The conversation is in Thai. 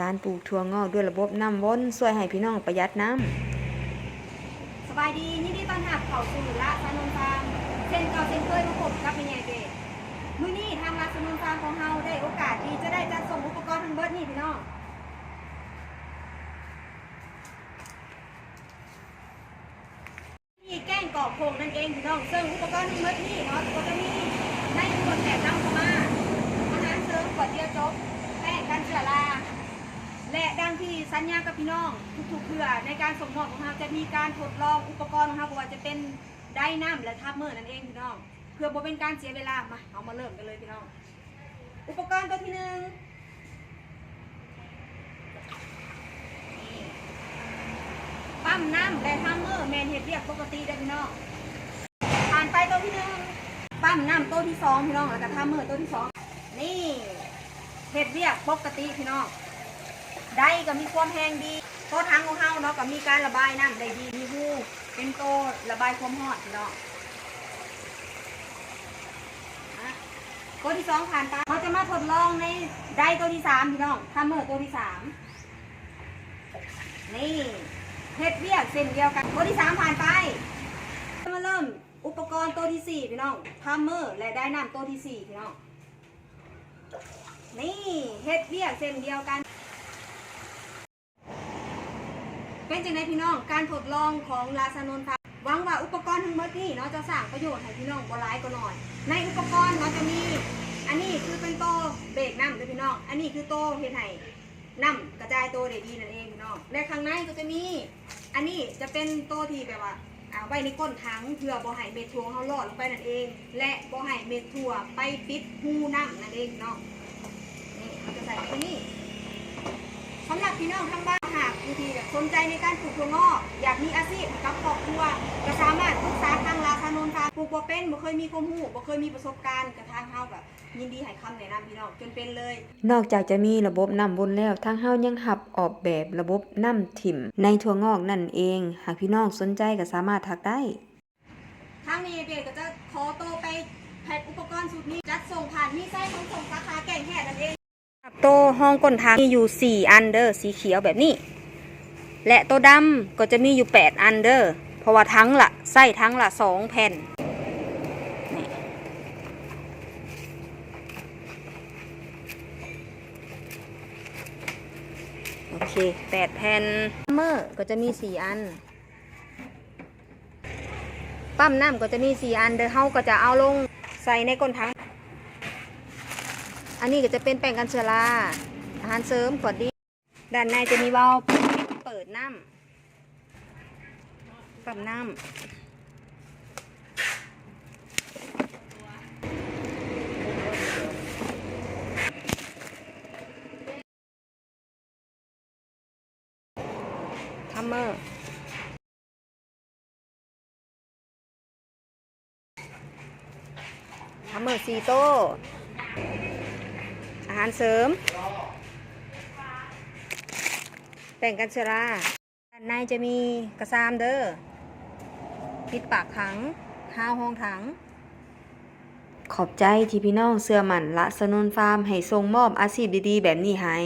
การปลูกถั่วงอกด้วยระบบน้ำวนช่วยให้พี่น้องประหยัดน้สบายดียินดีต้อนรับเข้าสู่ละสนุนฟาร์มเส้นเก่าเส้นเคยมาพบกับเป็นไงเด็กมื้อนี้ทางละสนุนฟาร์มของเราได้โอกาสดีจะได้จัดส่งอุปกรณ์ทั้งเบิดนี่พี่น้องนี่แกล้งกรอบโครงนั่นเองพี่น้องซึ่งอุปกรณ์ทั้งเบิดนี่เนาะก็จะมีในส่วนแถบน้ำเข้ามาอาหารเสริมกวดเดียวจบแป้งกันเชื้อราและดังที่สัญญากับพี่น้องทุกๆเพื่อในการส่งมอบของเราจะมีการทดลองอุปกรณ์ของเราว่าจะเป็นไดน้ำและทับเมอร์นั่นเองพี่น้องเพื่อบ่เป็นการเสียเวลามาเอามาเริ่มกันเลยพี่น้องอุปกรณ์ตัวที่หนึ่งปั๊มน้ำและทับเมอร์แมนเฮดเรียกปกติได้พี่น้องผ่านไปตัวที่หนึ่งปั๊มน้ำตัวที่สองพี่น้องแล้วก็ทับเมอร์ตัวที่สองนี่เฮดเรียกปกติพี่น้องได้ก็มีความแห้งดีโต๊ะทั้งของเฮาเนาะก็มีการระบายน้ำได้ดีมีหูเป็นโตระบายความร้อนเนาะตัวที่สองผ่านไปเขาจะมาทดลองในได้ตัวที่สามพี่น้องทัมเมอร์ตัวที่สามนี่เฮ็ดเวียกเส้นเดียวกันตัวที่สามผ่านไปมาเริ่มอุปกรณ์ตัวที่สี่พี่น้องทัมเมอร์และได้น้ำตัวที่สี่พี่น้องนี่เฮ็ดเวียกเส้นเดียวกันเป็นจังไดพี่น้องการทดลองของลาซานนท์ค่ะหวังว่าอุปกรณ์ทั้งหมดนี้เนาะจะสร้างประโยชน์ให้พี่น้องบ่หลายก็น้อยในอุปกรณ์เราจะมีอันนี้คือเป็นโตเบรกน้ำด้วยพี่น้องอันนี้คือโตเฮ็ดให้น้ำกระจายโตได้ดีนั่นเองพี่น้องและข้างในก็จะมีอันนี้จะเป็นโตที่แบบว่าไว้ในก้นถังเพื่อบ่ให้เม็ดถั่วเขาลอดลงไปนั่นเองและบ่ให้เม็ดถั่วไปปิดหูน้ำนั่นเองพี่น้องนี่เราจะใส่ตัวนี้สำหรับพี่น้องทั้งบ้านหากบางทีสนใจในการปลูกถั่วงอกอยากมีอาชีพกับครอบครัวก็สามารถปรึกษาทางลาซานนท์ค่ะปลูกบ่เป็นบ่เคยมีความรู้บ่เคยมีประสบการณ์กับทางเฮาก็ยินดีให้คำแนะนำพี่น้องจนเป็นเลยำนอกจากจะมีระบบน้ำวนแล้วทางเฮายังหับออกแบบระบบน้ำถิ่มในถั่วงอกนั่นเองหากพี่น้องสนใจก็สามารถทักได้ทางนี้เบก็จะขอโตไปแพ็คอุปกรณ์สุดนี้จัดส่งผ่านมีไส้ของส่งสาขาแก่งแห่นั่นเองโตห้องก้นทางมีอยู่4อันเดอร์สีเขียวแบบนี้และโตดำก็จะมีอยู่8อันเดอร์เพราะว่าทั้งละไส้ทั้งละ2แผ่นโอเค8แผ่นเมอร์ก็จะมี4อันปั๊มน้ำก็จะมี4อันเดอร์เฮาก็จะเอาลงใส่ในก้นถังอันนี้ก็จะเป็นแป้งกันเชื้อราอาหารเสริมขวดดีด้านในจะมีวาล์วเปิดน้ำปั๊มน้ำทัมเมอร์4โต้อาหารเสริมแป้งกันเชื้อราด้านในจะมีกระซามเด้อปิดปากถังห้าวห้องถังขอบใจที่พี่น้องเสื้อมันละสนุนฟาร์มให้ทรงมอบอาชีพดีๆแบบนี้ให้